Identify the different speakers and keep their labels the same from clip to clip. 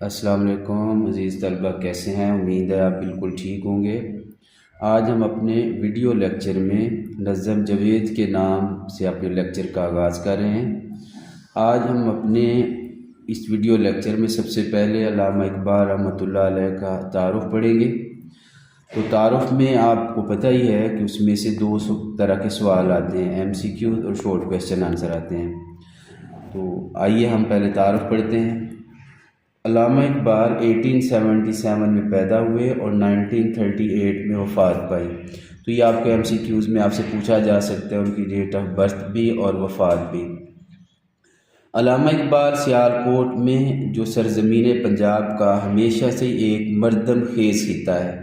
Speaker 1: السلام علیکم عزیز طلبہ، کیسے ہیں؟ امید ہے آپ بالکل ٹھیک ہوں گے۔ آج ہم اپنے ویڈیو لیکچر میں نظم جوید کے نام سے اپنے لیکچر کا آغاز کر رہے ہیں۔ آج ہم اپنے اس ویڈیو لیکچر میں سب سے پہلے علامہ اقبال رحمۃ اللہ علیہ کا تعارف پڑھیں گے۔ تو تعارف میں آپ کو پتہ ہی ہے کہ اس میں سے دو طرح کے سوال آتے ہیں، MCQ اور شارٹ کویسچن آنسر آتے ہیں۔ تو آئیے ہم پہلے تعارف پڑھتے ہیں۔ علامہ اقبال 1877 میں پیدا ہوئے اور 1938 میں وفات پائی۔ تو یہ آپ کے MCQs میں آپ سے پوچھا جا سکتا ہے ان کی ڈیٹ آف برتھ بھی اور وفات بھی۔ علامہ اقبال سیالکوٹ میں جو سرزمین پنجاب کا ہمیشہ سے ایک مردم خیز خطہ ہے،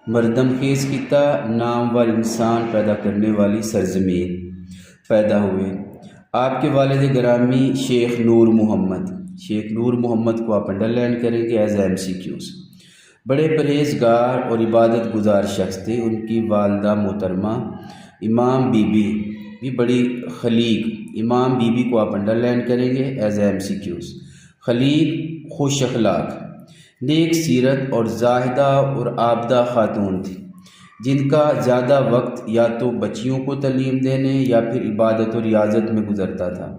Speaker 1: مردم خیز خطہ، نامور انسان پیدا کرنے والی سرزمین پیدا ہوئے۔ آپ کے والد گرامی شیخ نور محمد کو آپ انڈر لائن کریں گے ایز MCQs۔ بڑے پرہیزگار اور عبادت گزار شخص تھے۔ ان کی والدہ محترمہ امام بی بی بھی بڑی خلیق، امام بی بی کو آپ انڈر لائن کریں گے ایز MCQs۔ خلیق، خوش اخلاق، نیک سیرت اور زاہدہ اور عابدہ خاتون تھی، جن کا زیادہ وقت یا تو بچیوں کو تعلیم دینے یا پھر عبادت و ریاضت میں گزرتا تھا۔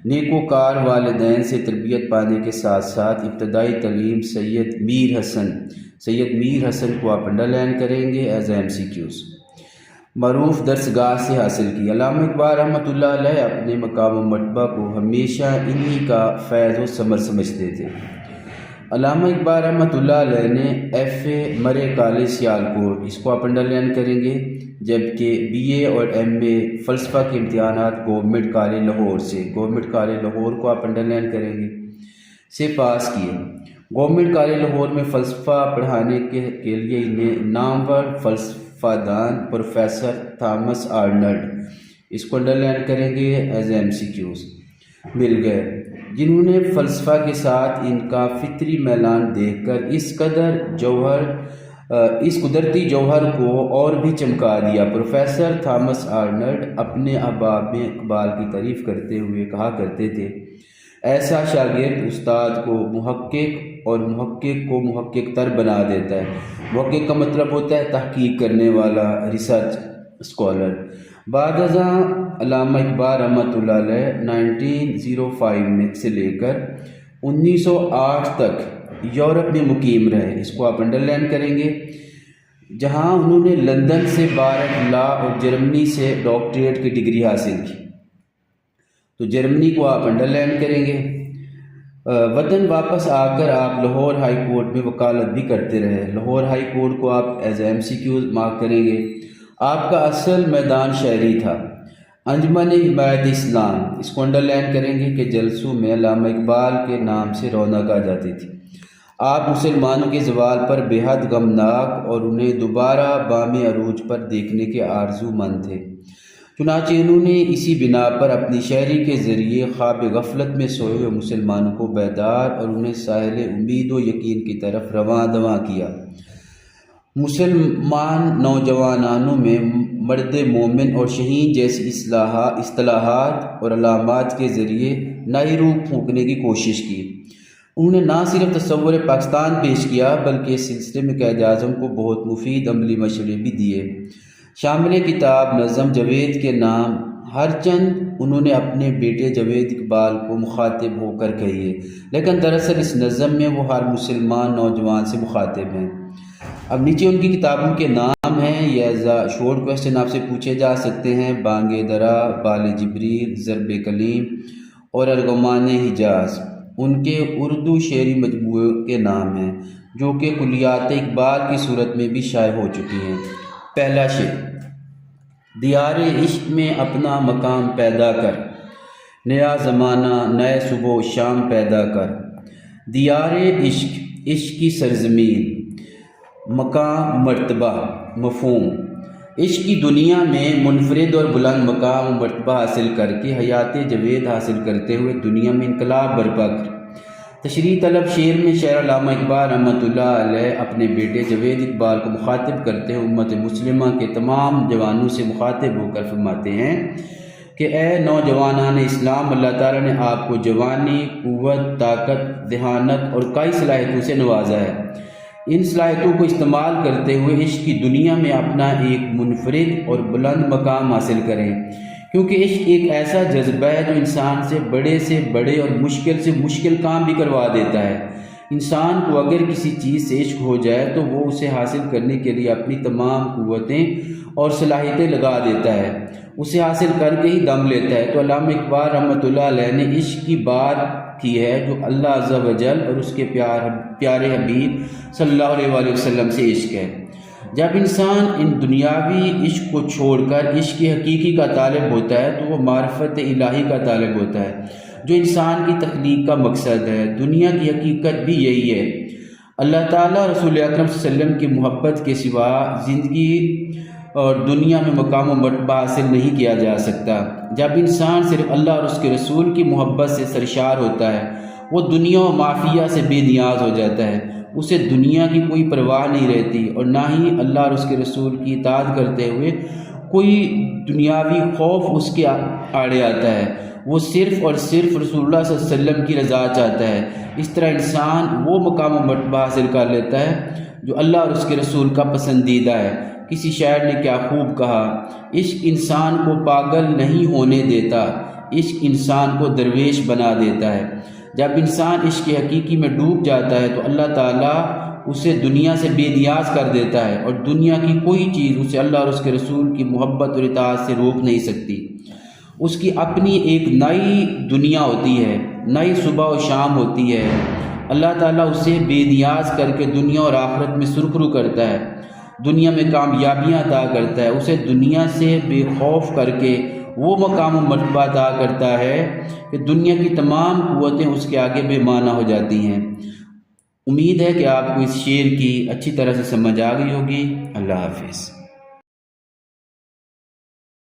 Speaker 1: نیکوکار والدین سے تربیت پانے کے ساتھ ساتھ ابتدائی تعلیم سید میر حسن کو آپ انڈر لائن کریں گے ایز MCQs۔ معروف درسگاہ سے حاصل کی۔ علامہ اقبال رحمۃ اللہ علیہ اپنے مقام و مرتبہ کو ہمیشہ انہی کا فیض و ثمر سمجھتے تھے۔ علامہ اقبال رحمۃ اللہ علیہ نے FA مرے کالج سیالکوٹ، اس کو آپ انڈر لائن کریں گے، جبکہ BA اور MA فلسفہ کے امتحانات گورنمنٹ کالج لاہور کو آپ انڈر لائن کریں گے سے پاس کیے۔ گورنمنٹ کالج لاہور میں فلسفہ پڑھانے کے لیے انہیں نامور فلسفہ دان پروفیسر تھامس آرنلڈ، اس کو انڈر لائن کریں گے ایز MCQs، مل گئے، جنہوں نے فلسفہ کے ساتھ ان کا فطری میلان دیکھ کر اس قدرتی جوہر کو اور بھی چمکا دیا۔ پروفیسر تھامس آرنلڈ اپنے احباب میں اقبال کی تعریف کرتے ہوئے کہا کرتے تھے، ایسا شاگرد استاد کو محقق اور محقق کو محقق تر بنا دیتا ہے۔ محقق کا مطلب ہوتا ہے تحقیق کرنے والا، ریسرچ اسکالر۔ بعد ازاں علامہ اقبال رحمۃ اللہ علیہ 1905 میں سے لے کر 1908 تک یورپ میں مقیم رہے، اس کو آپ انڈر لائن کریں گے، جہاں انہوں نے لندن سے بارڈ لا اور جرمنی سے ڈاکٹریٹ کی ڈگری حاصل کی۔ تو جرمنی کو آپ انڈر لائن کریں گے۔ وطن واپس آ کر آپ لاہور ہائی کورٹ میں وکالت بھی کرتے رہے۔ لاہور ہائی کورٹ کو آپ ایز MCQs مارک کریں گے۔ آپ کا اصل میدان شہری تھا۔ انجمن حمایت اسلام، اس کو انڈر لائن کریں گے کہ جلسوں میں علامہ اقبال کے نام سے رونق آ جاتی تھی۔ آپ مسلمانوں کے زوال پر بے حد غمناک اور انہیں دوبارہ بام عروج پر دیکھنے کے آرزو مند تھے۔ چنانچہ انہوں نے اسی بنا پر اپنی شاعری کے ذریعے خواب غفلت میں سوئے ہوئے مسلمانوں کو بیدار اور انہیں ساحل امید و یقین کی طرف رواں دواں کیا۔ مسلمان نوجوانوں میں مرد مومن اور شہین جیسی اصطلاحات اور علامات کے ذریعے نئی روح پھونکنے کی کوشش کی۔ انہوں نے نہ صرف تصور پاکستان پیش کیا بلکہ اس سلسلے میں قائد اعظم کو بہت مفید عملی مشورے بھی دیے۔ شامل کتاب نظم جوید کے نام ہر چند انہوں نے اپنے بیٹے جوید اقبال کو مخاطب ہو کر کہیے، لیکن دراصل اس نظم میں وہ ہر مسلمان نوجوان سے مخاطب ہیں۔ اب نیچے ان کی کتابوں کے نام ہیں، یہ ایز اے شارٹ کویسچن آپ سے پوچھے جا سکتے ہیں۔ بانگ درا، بال جبریل، ضرب کلیم اور ارغمان حجاز ان کے اردو شعری مجموعے کے نام ہیں، جو کہ کلیات اقبال کی صورت میں بھی شائع ہو چکی ہیں۔ پہلا شعر: دیار عشق میں اپنا مقام پیدا کر، نیا زمانہ نئے صبح و شام پیدا کر۔ دیار عشق، عشق کی سرزمین، مقام مرتبہ مفہوم، عشق کی دنیا میں منفرد اور بلند مقام و مرتبہ حاصل کر کے حیات جاوید حاصل کرتے ہوئے دنیا میں انقلاب برپا کر۔ تشریح طلب شعر میں شاعر علامہ اقبال رحمۃ اللہ علیہ اپنے بیٹے جاوید اقبال کو مخاطب کرتے ہیں، امت مسلمہ کے تمام جوانوں سے مخاطب ہو کر فرماتے ہیں کہ اے نوجوانان اسلام، اللہ تعالیٰ نے آپ کو جوانی، قوت، طاقت، ذہانت اور کئی صلاحیتوں سے نوازا ہے۔ ان صلاحیتوں کو استعمال کرتے ہوئے عشق کی دنیا میں اپنا ایک منفرد اور بلند مقام حاصل کریں، کیونکہ عشق ایک ایسا جذبہ ہے جو انسان سے بڑے اور مشکل کام بھی کروا دیتا ہے۔ انسان کو اگر کسی چیز سے عشق ہو جائے تو وہ اسے حاصل کرنے کے لیے اپنی تمام قوتیں اور صلاحیتیں لگا دیتا ہے، اسے حاصل کر کے ہی دم لیتا ہے۔ تو علامہ اقبال رحمۃ اللہ علیہ نے عشق کی بات کی ہے جو اللہ عز و جل اور اس کے پیارے حبیب صلی اللہ علیہ وآلہ وسلم سے عشق ہے۔ جب انسان ان دنیاوی عشق کو چھوڑ کر عشق حقیقی کا طالب ہوتا ہے تو وہ معرفت الہی کا طالب ہوتا ہے، جو انسان کی تخلیق کا مقصد ہے۔ دنیا کی حقیقت بھی یہی ہے۔ اللہ تعالیٰ رسول اکرم صلی اللہ علیہ وسلم کی محبت کے سوا زندگی اور دنیا میں مقام و مرتبہ حاصل نہیں کیا جا سکتا۔ جب انسان صرف اللہ اور اس کے رسول کی محبت سے سرشار ہوتا ہے، وہ دنیا و مافیہ سے بے نیاز ہو جاتا ہے، اسے دنیا کی کوئی پرواہ نہیں رہتی، اور نہ ہی اللہ اور اس کے رسول کی اطاعت کرتے ہوئے کوئی دنیاوی خوف اس کے آڑے آتا ہے۔ وہ صرف اور صرف رسول اللہ صلی اللہ علیہ وسلم کی رضا چاہتا ہے۔ اس طرح انسان وہ مقام و مرتبہ حاصل کر لیتا ہے جو اللہ اور اس کے رسول کا پسندیدہ ہے۔ کسی شاعر نے کیا خوب کہا، عشق انسان کو پاگل نہیں ہونے دیتا، عشق انسان کو درویش بنا دیتا ہے۔ جب انسان عشق حقیقی میں ڈوب جاتا ہے تو اللہ تعالیٰ اسے دنیا سے بے نیاز کر دیتا ہے، اور دنیا کی کوئی چیز اسے اللہ اور اس کے رسول کی محبت اور اطاعت سے روک نہیں سکتی۔ اس کی اپنی ایک نئی دنیا ہوتی ہے، نئی صبح و شام ہوتی ہے۔ اللہ تعالیٰ اسے بے نیاز کر کے دنیا اور آخرت میں سرخرو کرتا ہے، دنیا میں کامیابیاں عطا کرتا ہے، اسے دنیا سے بے خوف کر کے وہ مقام و مرتبہ عطا کرتا ہے کہ دنیا کی تمام قوتیں اس کے آگے بے معنی ہو جاتی ہیں۔ امید ہے کہ آپ کو اس شعر کی اچھی طرح سے سمجھ آ گئی ہوگی۔ اللہ حافظ۔